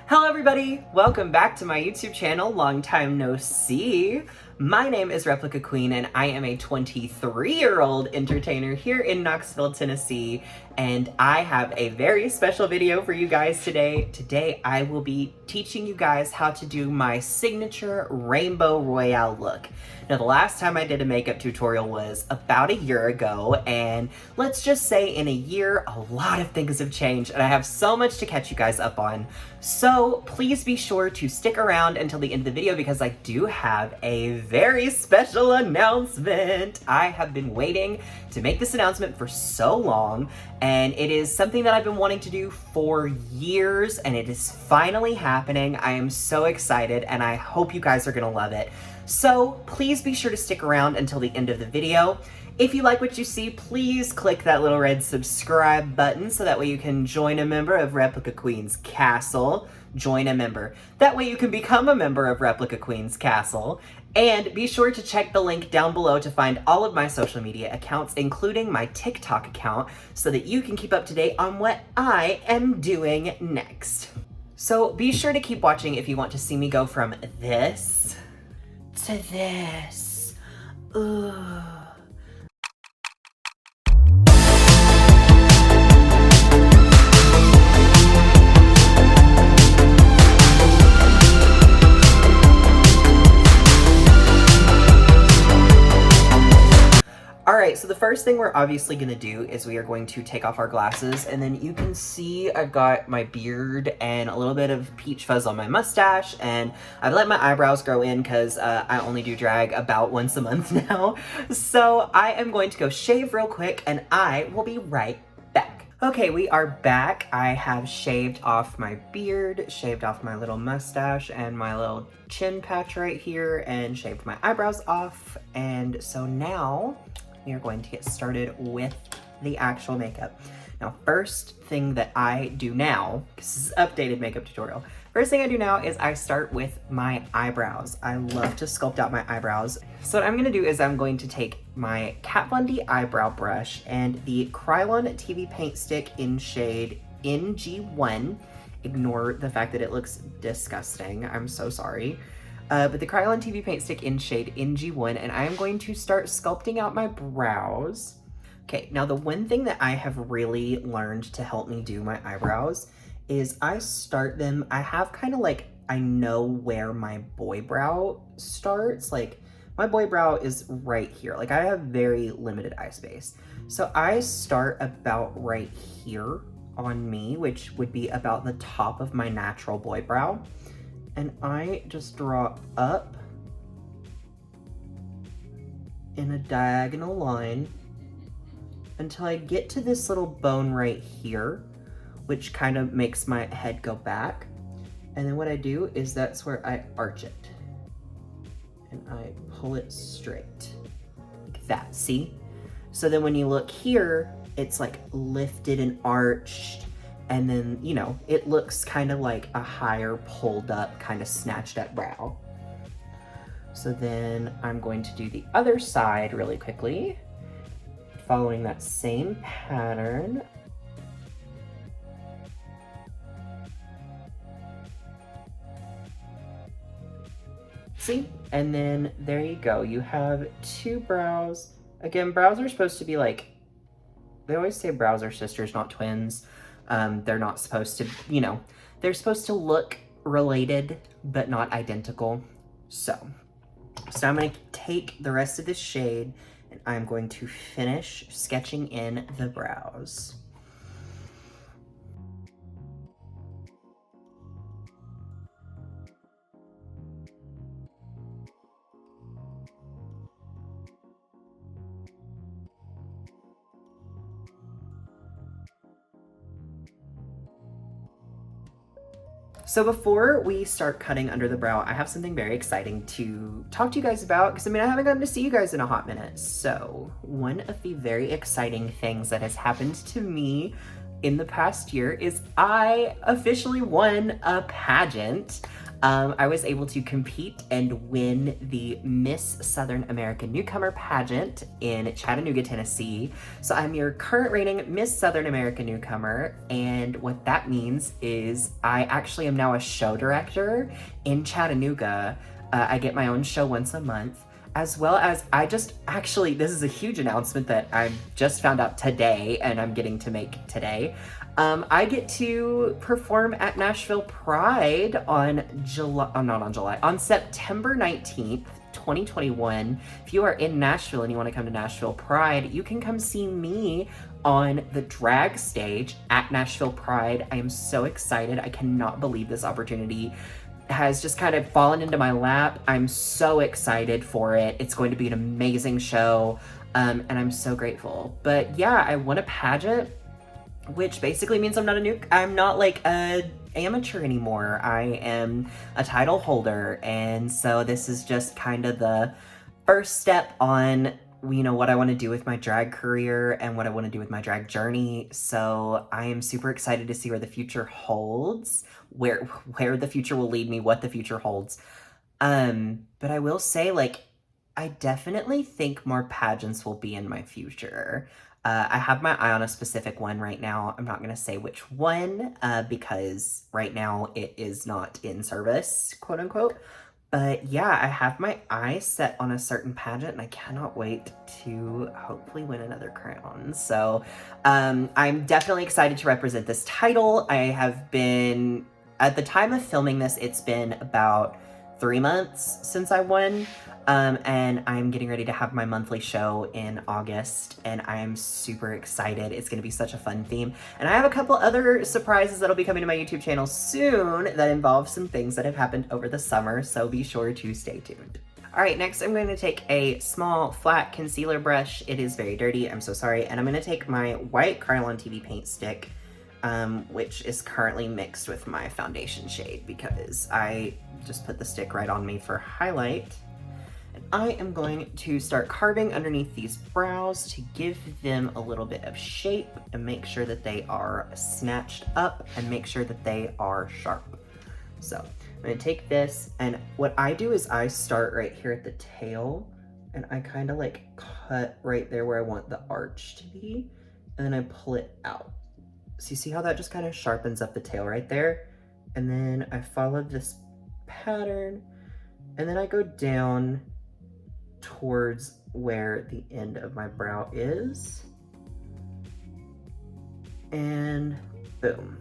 Hello everybody! Welcome back to my YouTube channel, long time no see. My name is Replika Queen and I am a 23-year-old entertainer here in Knoxville, Tennessee, and I have a very special video for you guys today. Today I will be teaching you guys how to do my signature rainbow Royale look. Now the last time I did a makeup tutorial was about a year ago, and let's just say in a year a lot of things have changed and I have so much to catch you guys up on. So please be sure to stick around until the end of the video because I do have a very special announcement. I have been waiting to make this announcement for so long, and it is something that I've been wanting to do for years, and it is finally happening. I am so excited and I hope you guys are gonna love it. So please be sure to stick around until the end of the video. If you like what you see, please click that little red subscribe button so that way you can join a member of Replika Queen's Castle. Join a member. That way you can become a member of Replika Queen's Castle. And be sure to check the link down below to find all of my social media accounts, including my TikTok account, so that you can keep up to date on what I am doing next. So be sure to keep watching if you want to see me go from this to this. Ooh. Alright, so the first thing we're obviously going to do is we are going to take off our glasses, and then you can see I've got my beard and a little bit of peach fuzz on my mustache, and I've let my eyebrows grow in because I only do drag about once a month now. So I am going to go shave real quick and I will be right back. Okay, we are back. I have shaved off my beard, shaved off my little mustache and my little chin patch right here, and shaved my eyebrows off, and so now we are going to get started with the actual makeup. Now, first thing that I do now, this is an updated makeup tutorial. First thing I do now is I start with my eyebrows. I love to sculpt out my eyebrows. So what I'm gonna do is I'm going to take my Kat Von D eyebrow brush and the Krylon TV paint stick in shade NG1. Ignore the fact that it looks disgusting, I'm so sorry. But the Krylon TV paint stick in shade NG1, and I am going to start sculpting out my brows. Okay, now the one thing that I have really learned to help me do my eyebrows is I start them, I have kind of like, I know where my boy brow starts. Like, my boy brow is right here. Like, I have very limited eye space. So I start about right here on me, which would be about the top of my natural boy brow. And I just draw up in a diagonal line until I get to this little bone right here, which kind of makes my head go back. And then what I do is that's where I arch it. And I pull it straight, like that, see? So then when you look here, it's like lifted and arched. And then, you know, it looks kind of like a higher pulled up, kind of snatched up brow. So then I'm going to do the other side really quickly, following that same pattern. See? And then there you go. You have two brows. Again, brows are supposed to be like, they always say brows are sisters, not twins. They're not supposed to, you know, they're supposed to look related, but not identical. So I'm going to take the rest of this shade and I'm going to finish sketching in the brows. So before we start cutting under the brow, I have something very exciting to talk to you guys about, because I mean, I haven't gotten to see you guys in a hot minute. So one of the very exciting things that has happened to me in the past year is I officially won a pageant. I was able to compete and win the Miss Southern American Newcomer pageant in Chattanooga, Tennessee. So I'm your current reigning Miss Southern American Newcomer, and what that means is I actually am now a show director in Chattanooga. I get my own show once a month, as well as this is a huge announcement that I just found out today and I'm getting to make today. I get to perform at Nashville Pride on September 19th, 2021. If you are in Nashville and you want to come to Nashville Pride, you can come see me on the drag stage at Nashville Pride. I am so excited. I cannot believe this opportunity has just kind of fallen into my lap. I'm so excited for it. It's going to be an amazing show, and I'm so grateful. But yeah, I won a pageant, which basically means I'm not like a amateur anymore. I am a title holder, and so this is just kind of the first step on, you know, what I want to do with my drag career and what I want to do with my drag journey. So I am super excited to see where the future holds, where the future will lead me, what the future holds. But I will say, like, I definitely think more pageants will be in my future. I have my eye on a specific one right now. I'm not going to say which one, because right now it is not in service, quote unquote. But yeah, I have my eye set on a certain pageant, and I cannot wait to hopefully win another crown. So I'm definitely excited to represent this title. I have been, at the time of filming this, it's been about 3 months since I won. And I'm getting ready to have my monthly show in August, and I am super excited. It's going to be such a fun theme. And I have a couple other surprises that'll be coming to my YouTube channel soon that involve some things that have happened over the summer, so be sure to stay tuned. All right, next I'm going to take a small flat concealer brush. It is very dirty, I'm so sorry. And I'm going to take my white Krylon TV paint stick, which is currently mixed with my foundation shade because I just put the stick right on me for highlight. I am going to start carving underneath these brows to give them a little bit of shape and make sure that they are snatched up and make sure that they are sharp. So I'm going to take this, and what I do is I start right here at the tail, and I kind of like cut right there where I want the arch to be, and then I pull it out. So you see how that just kind of sharpens up the tail right there? And then I follow this pattern, and then I go down towards where the end of my brow is, and boom.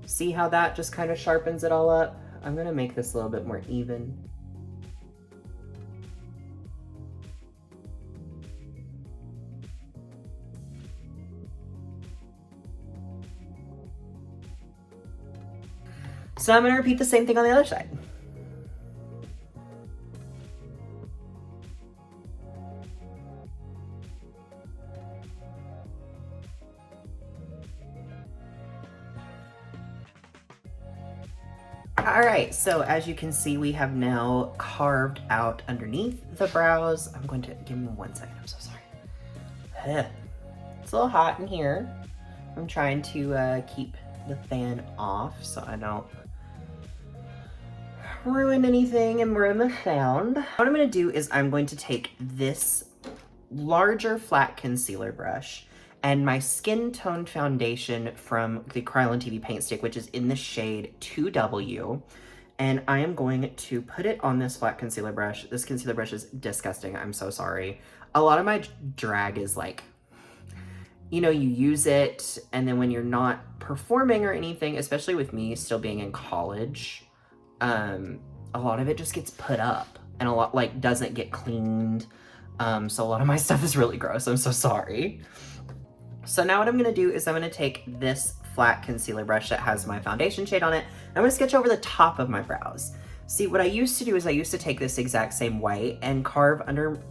See how that just kind of sharpens it all up? I'm gonna make this a little bit more even. So I'm gonna repeat the same thing on the other side. All right, so as you can see, we have now carved out underneath the brows. I'm going to, give me 1 second, I'm so sorry. It's a little hot in here. I'm trying to keep the fan off so I don't ruin anything and ruin the sound. What I'm gonna do is I'm going to take this larger flat concealer brush and my skin tone foundation from the Krylon TV paint stick, which is in the shade 2W, and I am going to put it on this flat concealer brush. This concealer brush is disgusting, I'm so sorry. A lot of my drag is like, you know, you use it, and then when you're not performing or anything, especially with me still being in college, a lot of it just gets put up, and a lot like doesn't get cleaned. So a lot of my stuff is really gross, I'm so sorry. So now what I'm gonna do is I'm gonna take this flat concealer brush that has my foundation shade on it, and I'm gonna sketch over the top of my brows. See, what I used to do is I used to take this exact same white and carve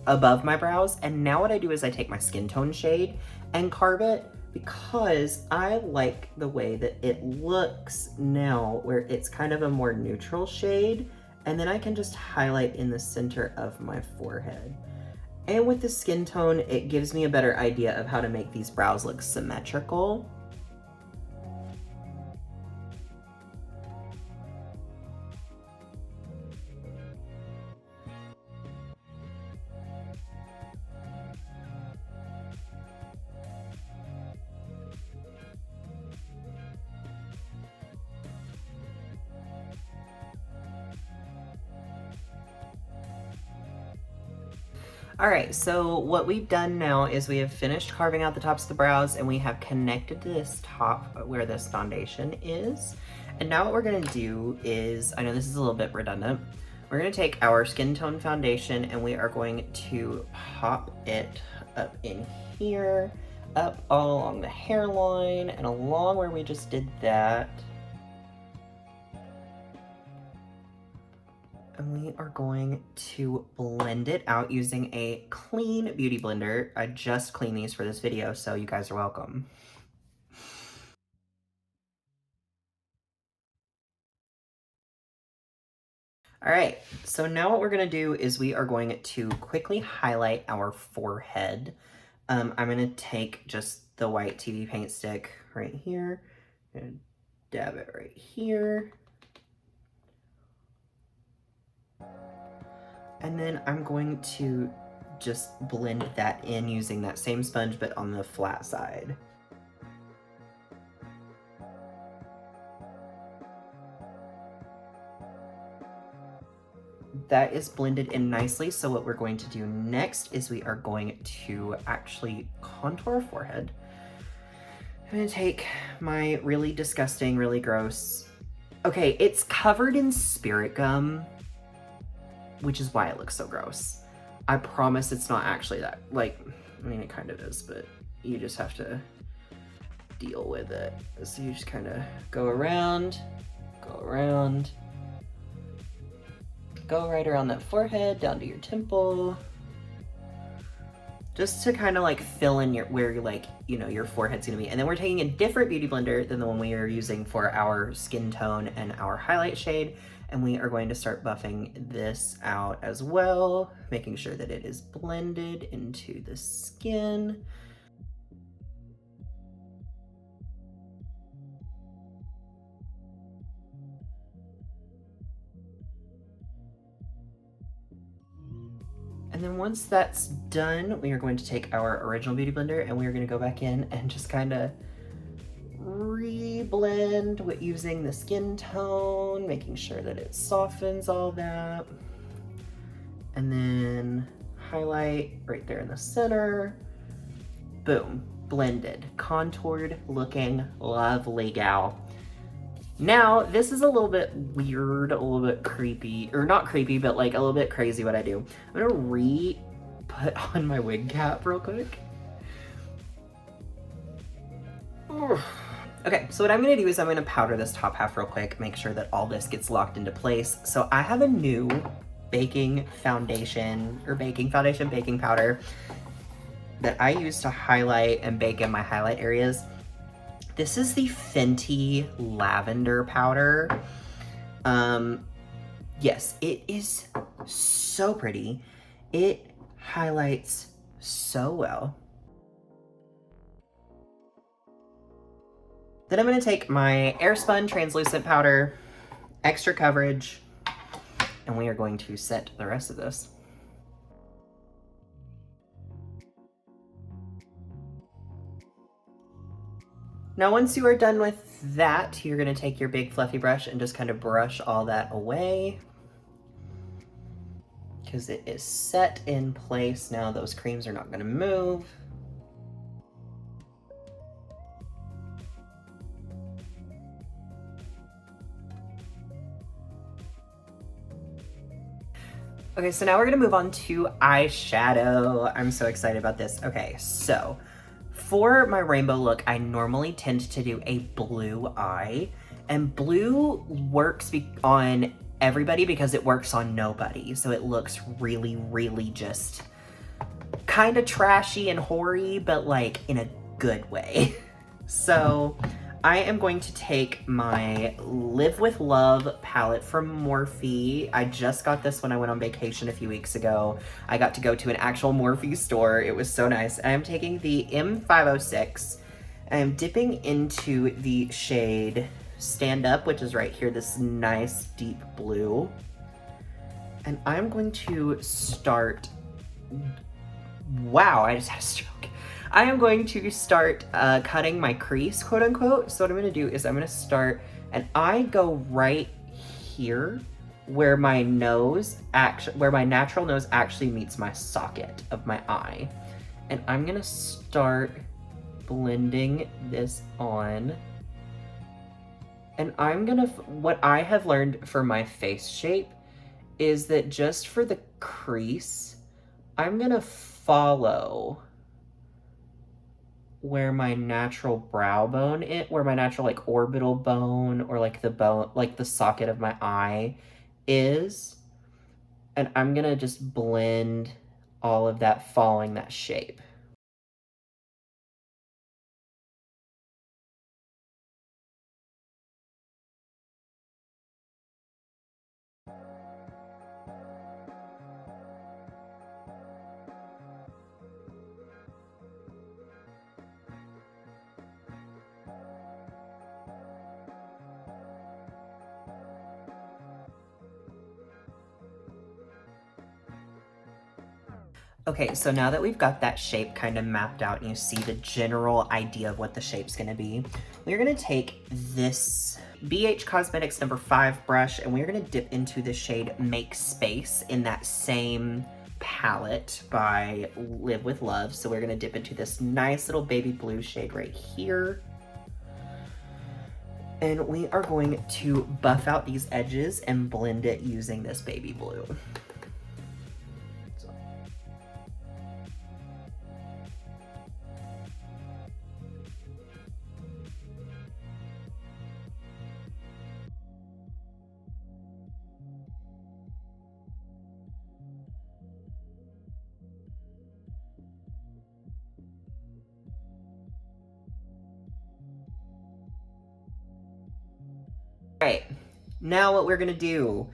above my brows, and now what I do is I take my skin tone shade and carve it, because I like the way that it looks now, where it's kind of a more neutral shade, and then I can just highlight in the center of my forehead. And with the skin tone, it gives me a better idea of how to make these brows look symmetrical. All right, so what we've done now is we have finished carving out the tops of the brows and we have connected to this top where this foundation is. And now what we're gonna do is, I know this is a little bit redundant, we're gonna take our skin tone foundation and we are going to pop it up in here, up all along the hairline and along where we just did that. And we are going to blend it out using a clean beauty blender. I just cleaned these for this video, so you guys are welcome. All right, so now what we're gonna do is we are going to quickly highlight our forehead. I'm gonna take just the white TV paint stick right here, and dab it right here. And then I'm going to just blend that in using that same sponge, but on the flat side. That is blended in nicely, so what we're going to do next is we are going to actually contour our forehead. I'm gonna take my really disgusting, really gross, okay, it's covered in spirit gum, which is why it looks so gross. I promise it's not actually that, like, I mean, it kind of is, but you just have to deal with it. So you just kind of go around, go right around that forehead, down to your temple, just to kind of like fill in where you're like, you know, your forehead's gonna be. And then we're taking a different beauty blender than the one we are using for our skin tone and our highlight shade. And we are going to start buffing this out as well, making sure that it is blended into the skin. And then once that's done, we are going to take our original beauty blender and we are going to go back in and just kind of re-blend with using the skin tone, making sure that it softens all that. And then highlight right there in the center. Boom, blended, contoured looking lovely gal. Now, this is a little bit weird, a little bit creepy, or not creepy, but like a little bit crazy what I do. I'm gonna put on my wig cap real quick. Okay, so what I'm gonna do is I'm gonna powder this top half real quick, make sure that all this gets locked into place. So I have a new baking powder that I use to highlight and bake in my highlight areas. This is the Fenty Lavender Powder. Yes, it is so pretty. It highlights so well. Then I'm gonna take my Airspun translucent powder, extra coverage, and we are going to set the rest of this. Now, once you are done with that, you're gonna take your big fluffy brush and just kind of brush all that away, because it is set in place now. Those creams are not gonna move. Okay, so now we're gonna move on to eyeshadow. I'm so excited about this. Okay, so for my rainbow look, I normally tend to do a blue eye, and blue works on everybody because it works on nobody. So it looks really, really just kind of trashy and hoary, but like in a good way. So I am going to take my Live With Love palette from Morphe. I just got this when I went on vacation a few weeks ago. I got to go to an actual Morphe store. It was so nice. I am taking the M506. I am dipping into the shade Stand Up, which is right here, this nice deep blue. And I'm going to start, wow, I just had a stroke. I am going to start cutting my crease, quote unquote. So what I'm gonna do is I'm gonna start, and I go right here where my natural nose actually meets my socket of my eye. And I'm gonna start blending this on. And what I have learned for my face shape is that just for the crease, I'm gonna follow where my natural brow bone where my natural like orbital bone or like the bone, like the socket of my eye is. And I'm gonna just blend all of that following that shape. Okay, so now that we've got that shape kind of mapped out and you see the general idea of what the shape's gonna be, we're gonna take this BH Cosmetics number 5 brush and we're gonna dip into the shade Make Space in that same palette by Live With Love. So we're gonna dip into this nice little baby blue shade right here. And we are going to buff out these edges and blend it using this baby blue. All right, now what we're gonna do,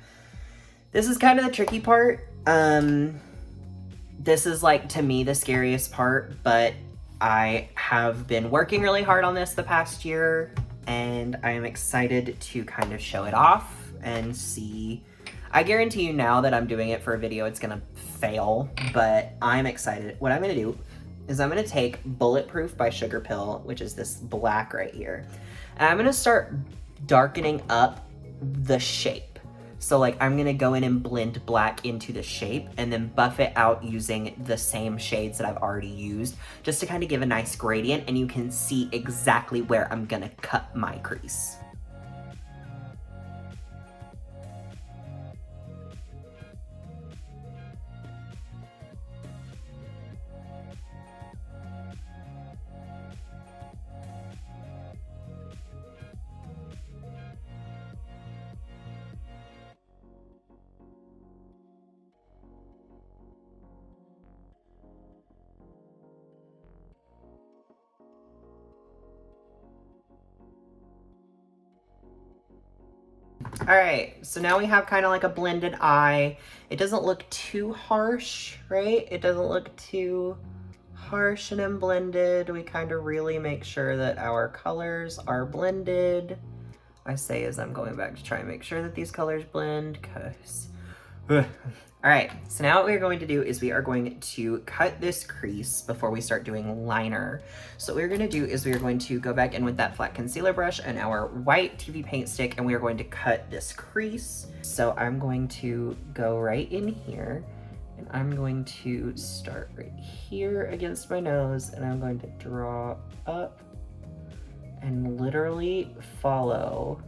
this is kind of the tricky part. This is like, to me, the scariest part, but I have been working really hard on this the past year and I am excited to kind of show it off and see. I guarantee you now that I'm doing it for a video, it's gonna fail, but I'm excited. What I'm gonna do is I'm gonna take Bulletproof by Sugar Pill, which is this black right here, and I'm gonna start darkening up the shape. So like I'm gonna go in and blend black into the shape and then buff it out using the same shades that I've already used, just to kind of give a nice gradient, and you can see exactly where I'm gonna cut my crease. All right, so now we have kind of like a blended eye. It doesn't look too harsh, right? It doesn't look too harsh and unblended. We kind of really make sure that our colors are blended. I say as I'm going back to try and make sure that these colors blend, because... All right, so now what we're going to do is we are going to cut this crease before we start doing liner. So what we're gonna do is we are going to go back in with that flat concealer brush and our white TV paint stick, and we are going to cut this crease. So I'm going to go right in here, and I'm going to start right here against my nose, and I'm going to draw up and literally follow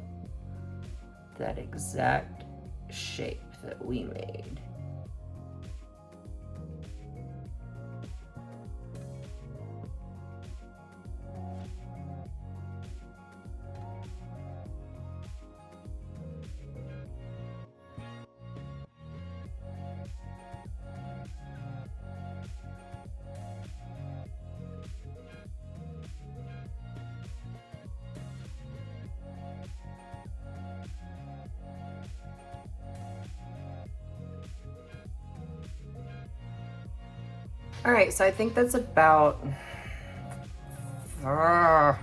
that exact shape that we made. All right, so I think that's about, I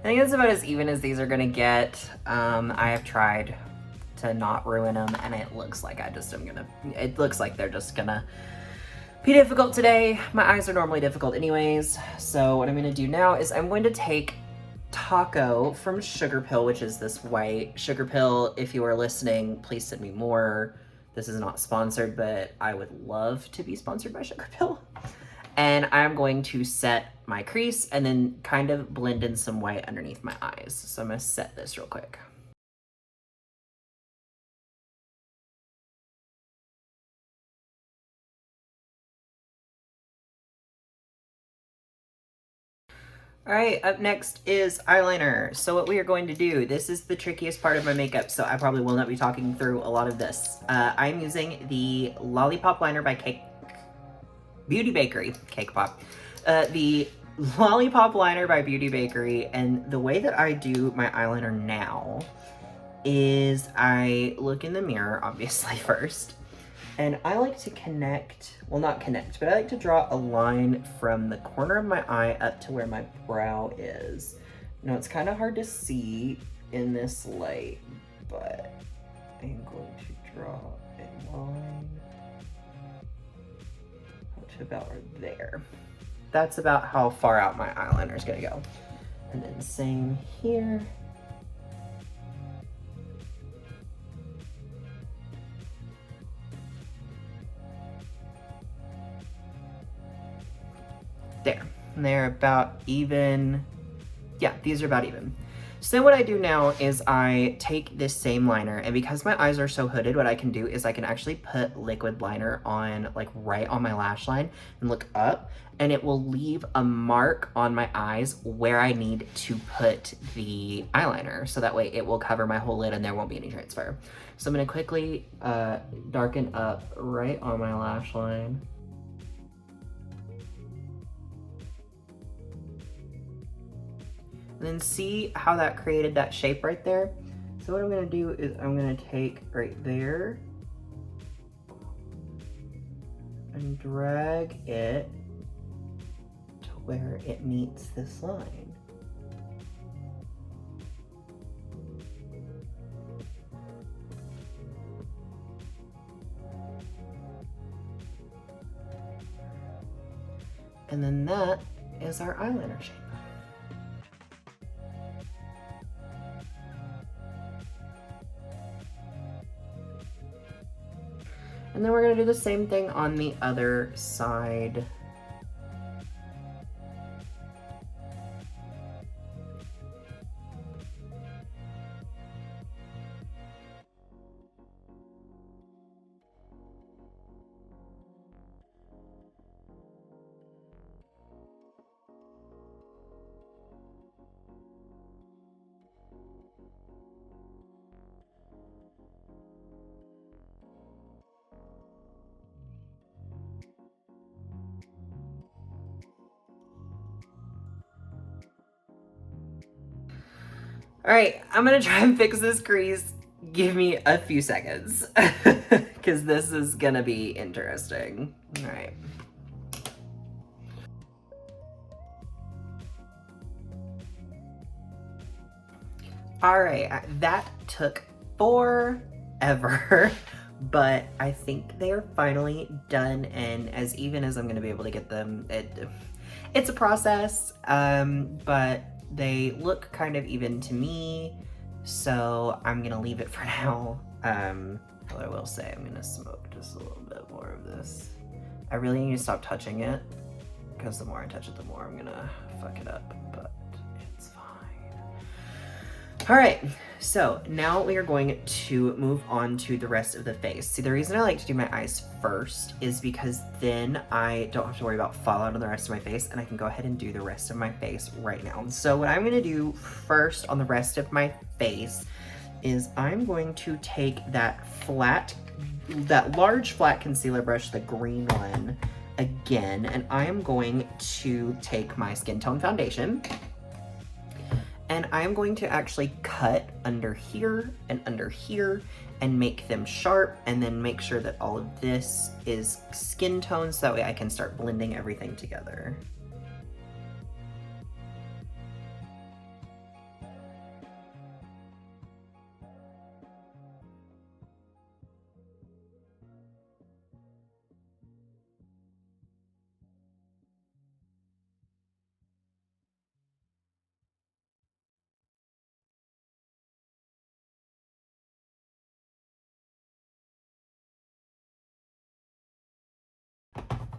think that's about as even as these are gonna get. I have tried to not ruin them, and it looks like it looks like they're just gonna be difficult today. My eyes are normally difficult anyways. So what I'm gonna do now is I'm going to take Taco from Sugar Pill, which is this white. Sugar Pill, if you are listening, please send me more. This is not sponsored, but I would love to be sponsored by Sugar Pill. And I'm going to set my crease and then kind of blend in some white underneath my eyes. So I'm gonna set this real quick. All right, up next is eyeliner. So what we are going to do, this is the trickiest part of my makeup, so I probably will not be talking through a lot of this. I'm using the Lollipop Liner by Beauty Bakery, Cake Pop. The Lollipop Liner by Beauty Bakery, and the way that I do my eyeliner now is I look in the mirror, obviously, first, and I like to connect, well, not connect, but I like to draw a line from the corner of my eye up to where my brow is. Now, it's kind of hard to see in this light, but I'm going to draw a line to about right there. That's about how far out my eyeliner is going to go. And then same here. There. And they're about even. Yeah, these are about even. So what I do now is I take this same liner, and because my eyes are so hooded, what I can do is I can actually put liquid liner on, like, right on my lash line and look up, and it will leave a mark on my eyes where I need to put the eyeliner, so that way it will cover my whole lid and there won't be any transfer. So I'm going to quickly darken up right on my lash line. And then see how that created that shape right there? So what I'm gonna do is I'm gonna take right there and drag it to where it meets this line. And then that is our eyeliner shape. And then we're gonna do the same thing on the other side. All right, I'm gonna try and fix this crease. Give me a few seconds, because this is gonna be interesting. All right. All right, that took forever, but I think they are finally done, and as even as I'm gonna be able to get them, it's a process, but they look kind of even to me, so I'm gonna leave it for now. What I will say, I'm gonna smoke just a little bit more of this. I really need to stop touching it, because the more I touch it, the more I'm gonna fuck it up, but it's fine. All right, so now we are going to move on to the rest of the face. See, the reason I like to do my eyes first is because then I don't have to worry about fallout on the rest of my face, and I can go ahead and do the rest of my face right now. So what I'm gonna do first on the rest of my face is I'm going to take that large flat concealer brush, the green one, again, and I am going to take my skin tone foundation, and I'm going to actually cut under here and make them sharp, and then make sure that all of this is skin tone so that way I can start blending everything together.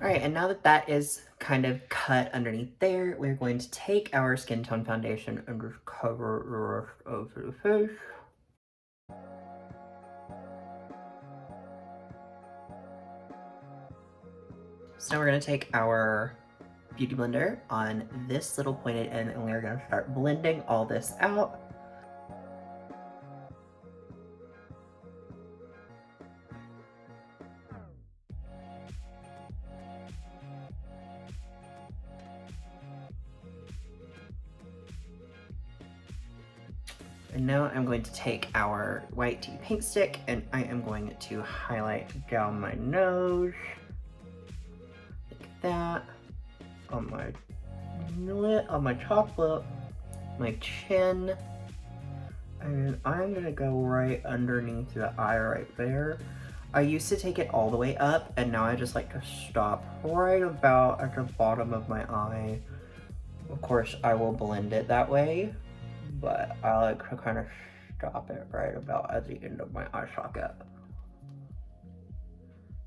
All right, and now that that is kind of cut underneath there, we're going to take our skin tone foundation and just cover the rest of the face. So now we're going to take our Beauty Blender on this little pointed end and we're going to start blending all this out. And now I'm going to take our white tea paint stick and I am going to highlight down my nose, like that, on my lip, on my top lip, my chin, and I'm gonna go right underneath the eye right there. I used to take it all the way up and now I just like to stop right about at the bottom of my eye. Of course, I will blend it that way, but I like to kind of stop it right about at the end of my eye socket.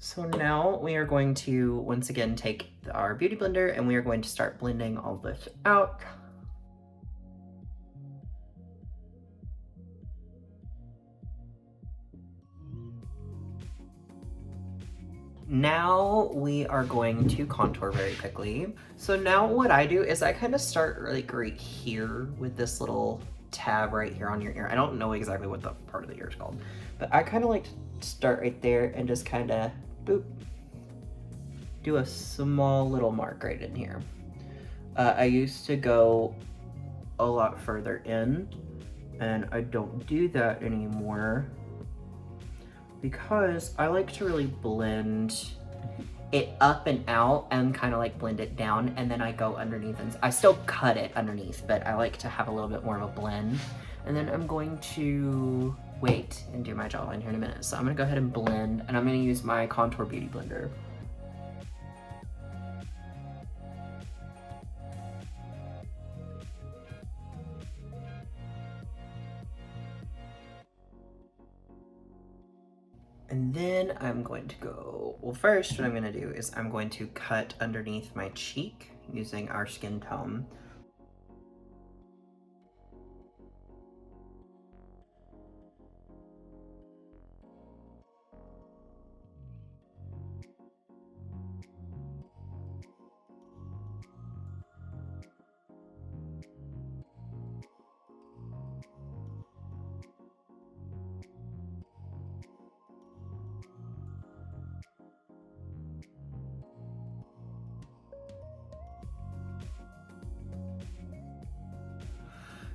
So now we are going to once again take our Beauty Blender and we are going to start blending all this out. Now we are going to contour very quickly. So now what I do is I kind of start like right here with this little tab right here on your ear. I don't know exactly what the part of the ear is called, but I kind of like to start right there and just kind of boop, do a small little mark right in here. I used to go a lot further in and I don't do that anymore because I like to really blend it up and out and kind of like blend it down, and then I go underneath and I still cut it underneath, but I like to have a little bit more of a blend. And then I'm going to wait and do my jawline here in a minute. So I'm gonna go ahead and blend, and I'm gonna use my Contour Beauty Blender. And then I'm going to go, well first what I'm gonna do is I'm going to cut underneath my cheek using our skin tone.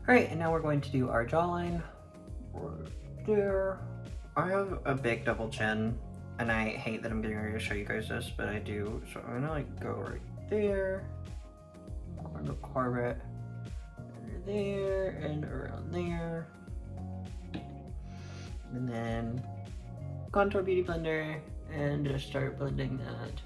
All right, and now we're going to do our jawline right there. I have a big double chin, and I hate that I'm getting ready to show you guys this, but I do. So I'm gonna like go right there, I'm gonna carve it under there and around there, and then Contour Beauty Blender and just start blending that.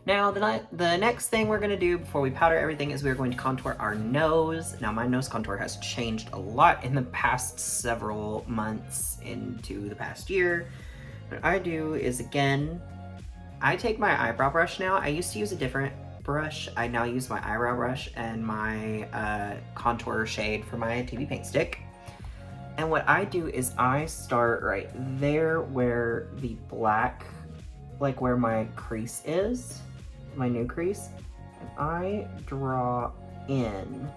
Now, the next thing we're gonna do before we powder everything is we're going to contour our nose. Now, my nose contour has changed a lot in the past several months into the past year. What I do is, again, I take my eyebrow brush now. I used to use a different brush. I now use my eyebrow brush and my contour shade for my TV paint stick. And what I do is I start right there where the black, like where my crease is, my new crease, and I draw in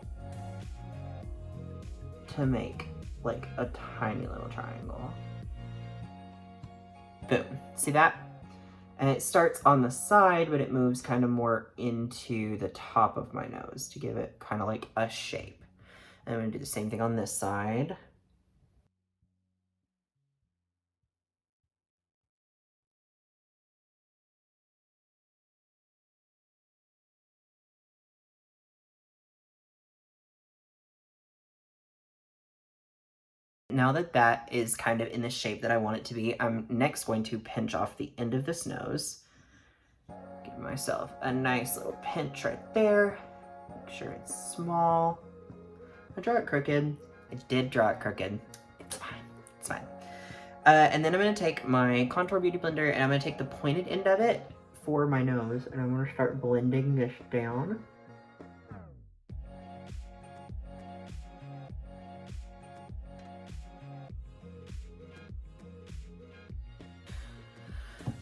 to make like a tiny little triangle. Boom, see that? And it starts on the side, but it moves kind of more into the top of my nose to give it kind of like a shape. And I'm gonna do the same thing on this side. Now that that is kind of in the shape that I want it to be, I'm next going to pinch off the end of this nose. Give myself a nice little pinch right there. Make sure it's small. I draw it crooked. I did draw it crooked. It's fine. It's fine. And then I'm going to take my Contour Beauty Blender and I'm going to take the pointed end of it for my nose and I'm going to start blending this down.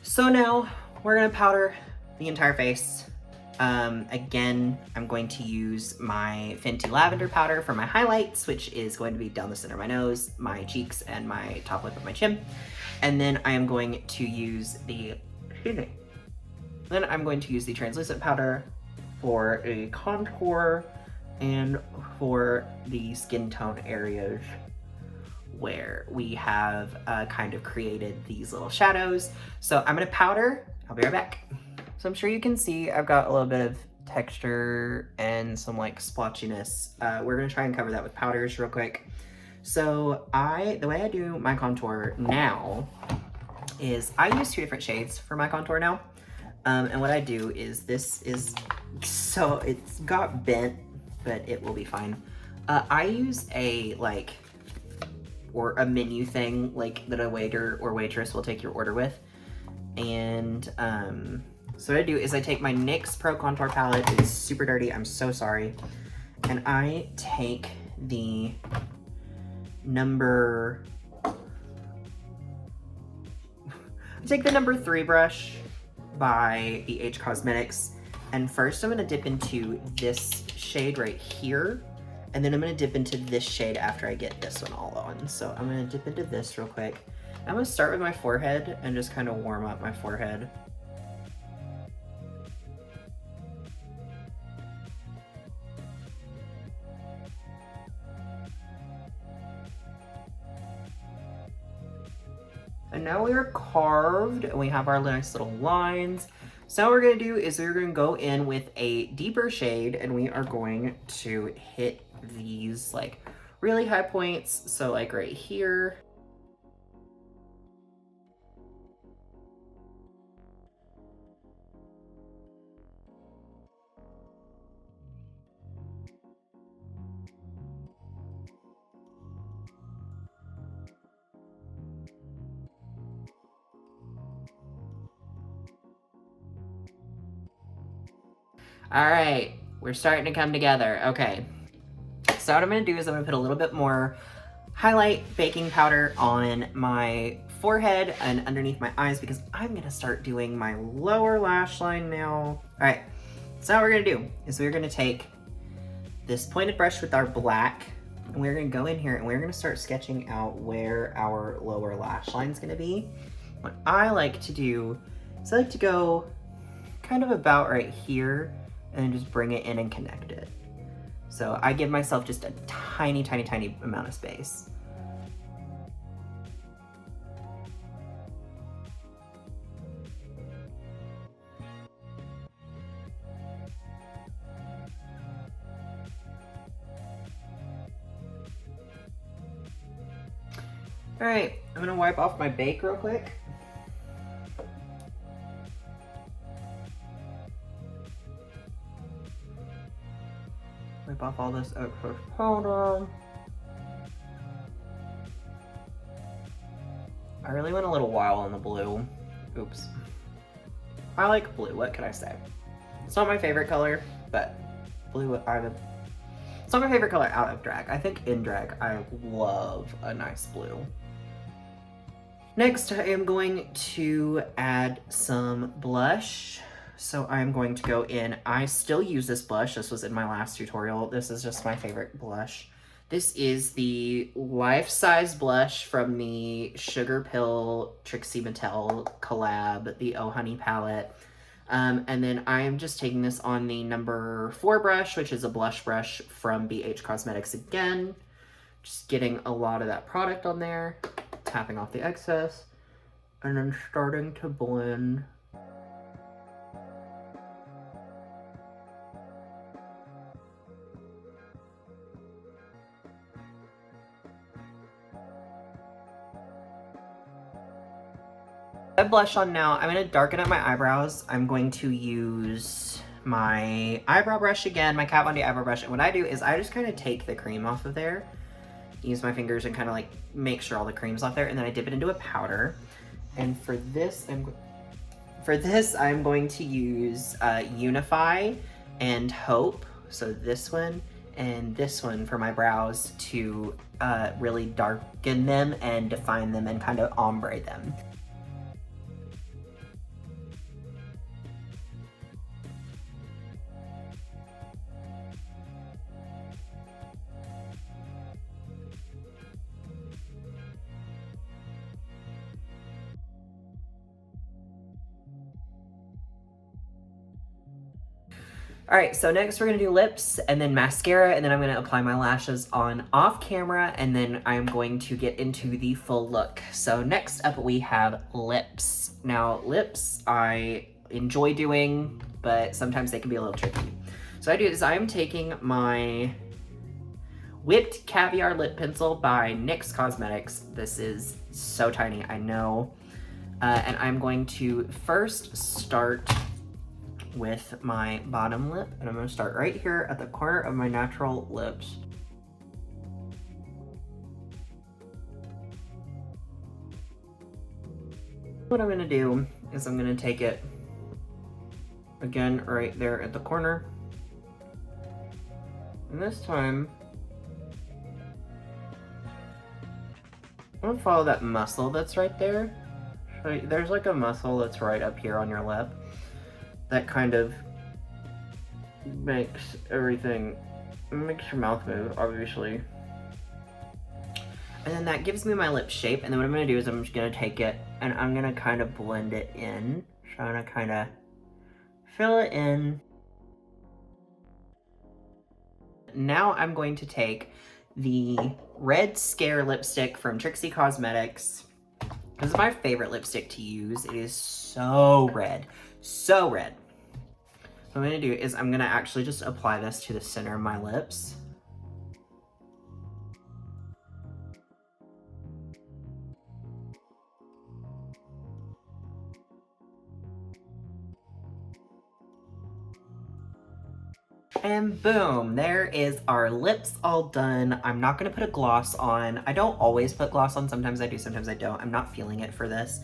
So now we're going to powder the entire face. Again, I'm going to use my Fenty Lavender powder for my highlights, which is going to be down the center of my nose, my cheeks, and my top lip of my chin. And then I am going to use the, translucent powder for a contour and for the skin tone areas where we have kind of created these little shadows. So I'm gonna powder, I'll be right back. So I'm sure you can see I've got a little bit of texture and some like splotchiness. We're gonna try and cover that with powders real quick. So the way I do my contour now is I use 2 different shades for my contour now. And what I do is it's got bent, but it will be fine. I use a menu thing like that a waiter or waitress will take your order with. And so what I do is I take my NYX Pro Contour Palette. It's super dirty, I'm so sorry. And I take the number 3 brush by BH Cosmetics. And first I'm gonna dip into this shade right here. And then I'm gonna dip into this shade after I get this one all on. So I'm gonna dip into this real quick. I'm gonna start with my forehead and just kind of warm up my forehead. And now we are carved and we have our nice little lines. So what we're gonna do is we're gonna go in with a deeper shade and we are going to hit these like really high points. So like right here. All right, we're starting to come together. Okay, so what I'm gonna do is I'm gonna put a little bit more highlight baking powder on my forehead and underneath my eyes because I'm gonna start doing my lower lash line now. All right, so what we're gonna do is we're gonna take this pointed brush with our black and we're gonna go in here and we're gonna start sketching out where our lower lash line is gonna be. What I like to do is I like to go kind of about right here and then just bring it in and connect it. So I give myself just a tiny, tiny, tiny amount of space. All right, I'm gonna wipe off my bake real quick. Wipe off all this excess powder. I really went a little wild on the blue. Oops. I like blue, what can I say? It's not my favorite color, but blue, it's not my favorite color out of drag. I think in drag, I love a nice blue. Next, I am going to add some blush. So I'm going to go in, I still use this blush, this was in my last tutorial, this is just my favorite blush. This is the life-size blush from the Sugar Pill Trixie Mattel collab, the Oh Honey palette. And then I am just taking this on the number 4 brush, which is a blush brush from BH Cosmetics again. Just getting a lot of that product on there, tapping off the excess, and then starting to blend. I have blush on now. I'm going to darken up my eyebrows. I'm going to use my eyebrow brush again, my Kat Von D eyebrow brush. And what I do is I just kind of take the cream off of there use my fingers and kind of like make sure all the cream's off there, and then I dip it into a powder. And for this, I'm going to use Unify and Hope. So this one and this one for my brows to really darken them and define them and kind of ombre them. All right, so next we're gonna do lips and then mascara, and then I'm gonna apply my lashes on off camera, and then I'm going to get into the full look. So next up we have lips. Now lips I enjoy doing, but sometimes they can be a little tricky. So what I do is I'm taking my Whipped Caviar Lip Pencil by NYX Cosmetics. This is so tiny, I know. And I'm going to first start with my bottom lip, and I'm going to start right here at the corner of my natural lips. What I'm going to do is I'm going to take it again right there at the corner, and this time I'm going to follow that muscle that's right there. So there's like a muscle that's right up here on your lip that kind of makes everything, makes your mouth move, obviously. And then that gives me my lip shape, and then what I'm gonna do is I'm just gonna take it and I'm gonna kind of blend it in. So I'm gonna kind of fill it in. Now I'm going to take the Red Scare lipstick from Trixie Cosmetics. This is my favorite lipstick to use. It is so red. So red. What I'm gonna do is I'm gonna actually just apply this to the center of my lips. And boom, there is our lips all done. I'm not gonna put a gloss on. I don't always put gloss on. Sometimes I do, sometimes I don't. I'm not feeling it for this.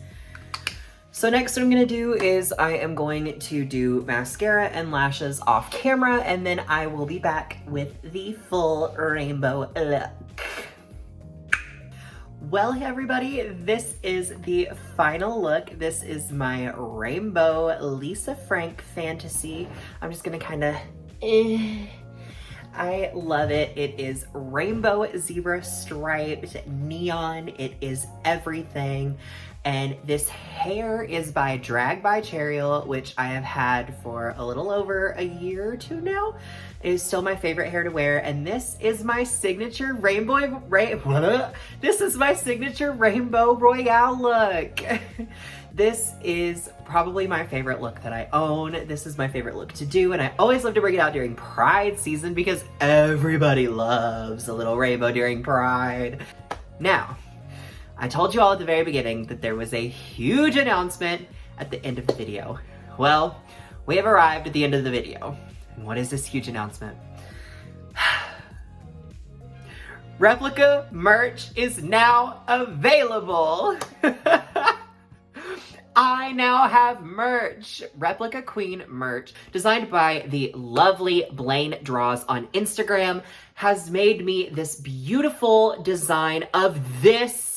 So next what I'm gonna do is I am going to do mascara and lashes off camera, and then I will be back with the full rainbow look. Well, hey everybody, this is the final look. This is my rainbow Lisa Frank fantasy. I'm just gonna kind of, I love it. It is rainbow zebra striped neon. It is everything. And this hair is by Drag by Cheryl, which I have had for a little over a year or two now. It is still my favorite hair to wear, and this is my signature this is my signature rainbow Royale look. This is probably my favorite look that I own. This is my favorite look to do, and I always love to bring it out during Pride season because everybody loves a little rainbow during Pride. Now, I told you all at the very beginning that there was a huge announcement at the end of the video. Well, we have arrived at the end of the video. And what is this huge announcement? Replika merch is now available. I now have merch, Replika Queen merch, designed by the lovely Blaine Draws on Instagram, has made me this beautiful design of this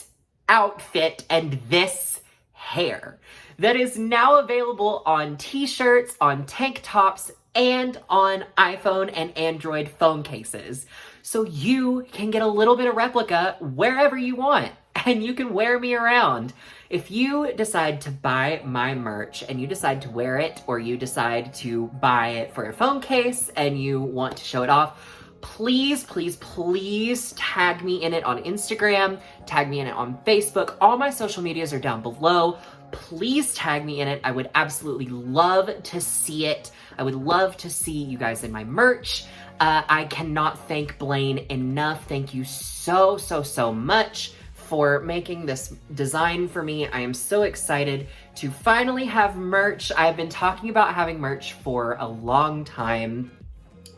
outfit and this hair that is now available on t-shirts, on tank tops, and on iPhone and Android phone cases. So you can get a little bit of Replika wherever you want, and you can wear me around. If you decide to buy my merch and you decide to wear it, or you decide to buy it for your phone case and you want to show it off, please, please, please tag me in it on Instagram, tag me in it on Facebook. All my social medias are down below. Please tag me in it. I would absolutely love to see it. I would love to see you guys in my merch. I cannot thank Blaine enough. Thank you so, so, so much for making this design for me. I am so excited to finally have merch. I've been talking about having merch for a long time.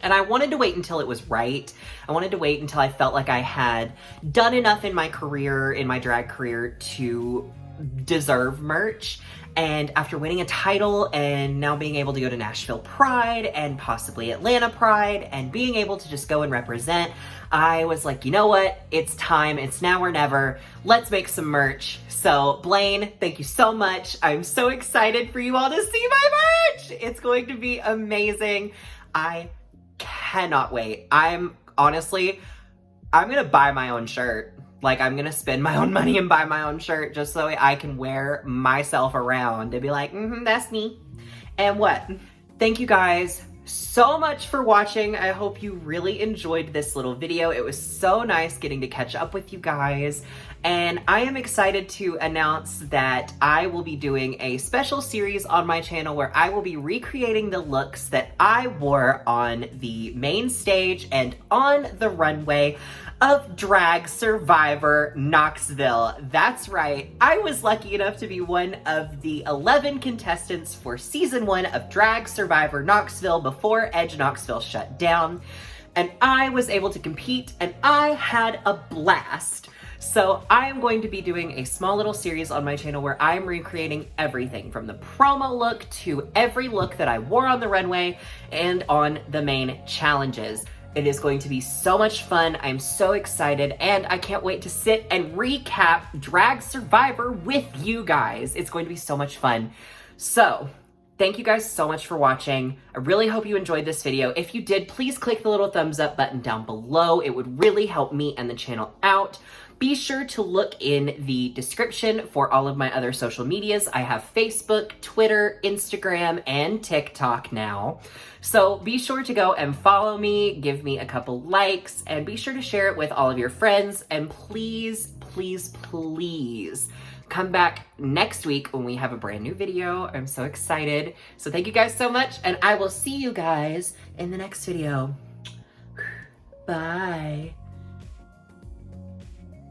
And I wanted to wait until it was right. I wanted to wait until I felt like I had done enough in my career, in my drag career, to deserve merch. And after winning a title and now being able to go to Nashville Pride and possibly Atlanta Pride and being able to just go and represent, I was like, you know what? It's time. It's now or never. Let's make some merch. So Blaine, thank you so much. I'm so excited for you all to see my merch. It's going to be amazing. I cannot wait. I'm gonna buy my own shirt. Like, I'm gonna spend my own money and buy my own shirt just so I can wear myself around and be like, that's me. And what? Thank you guys so much for watching. I hope you really enjoyed this little video. It was so nice getting to catch up with you guys. And I am excited to announce that I will be doing a special series on my channel where I will be recreating the looks that I wore on the main stage and on the runway of Drag Survivor Knoxville. That's right, I was lucky enough to be one of the 11 contestants for season 1 of Drag Survivor Knoxville before Edge Knoxville shut down. And I was able to compete and I had a blast. So I am going to be doing a small little series on my channel where I'm recreating everything from the promo look to every look that I wore on the runway and on the main challenges. It is going to be so much fun. I'm so excited and I can't wait to sit and recap Drag Survivor with you guys. It's going to be so much fun. So thank you guys so much for watching. I really hope you enjoyed this video. If you did, please click the little thumbs up button down below. It would really help me and the channel out. Be sure to look in the description for all of my other social medias. I have Facebook, Twitter, Instagram, and TikTok now. So be sure to go and follow me, give me a couple likes, and be sure to share it with all of your friends. And please, please, please come back next week when we have a brand new video. I'm so excited. So thank you guys so much, and I will see you guys in the next video. Bye.